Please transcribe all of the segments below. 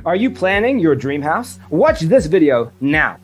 Are you planning your dream house? Watch this video now.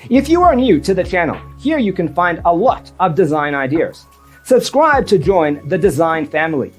If you are new to the channel, here you can find a lot of design ideas. Subscribe to join the design family.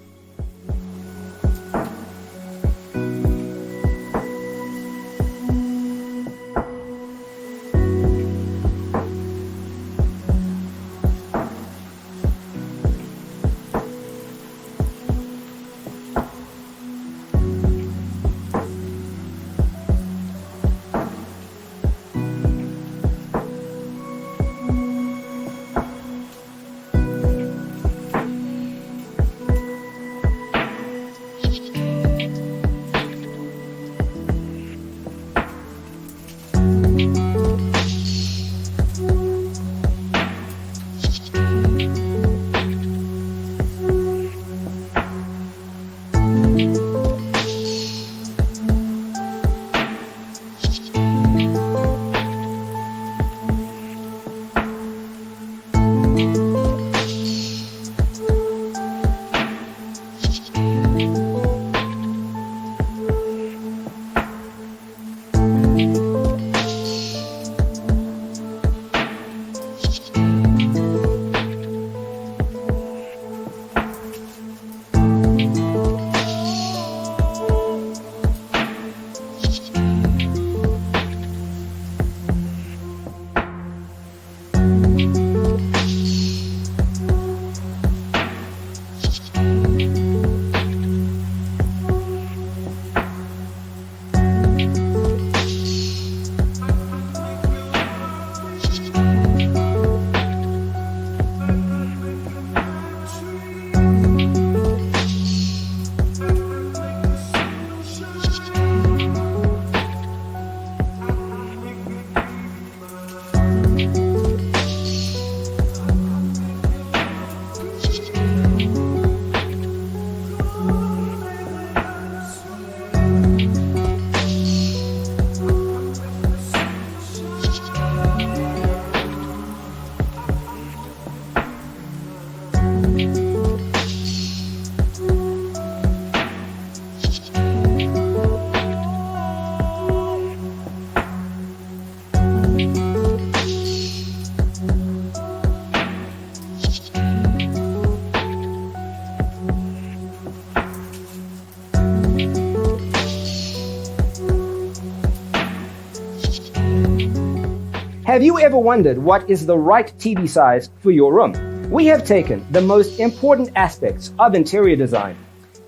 Have you ever wondered what is the right TV size for your room? We have taken the most important aspects of interior design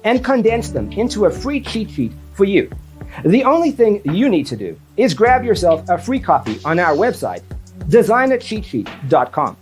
and condensed them into a free cheat sheet for you. The only thing you need to do is grab yourself a free copy on our website, designercheatsheet.com.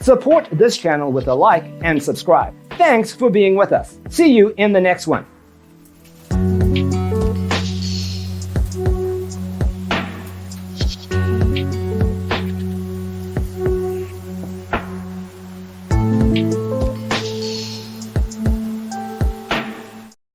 Support this channel with a like and subscribe. Thanks for being with us. See you in the next one.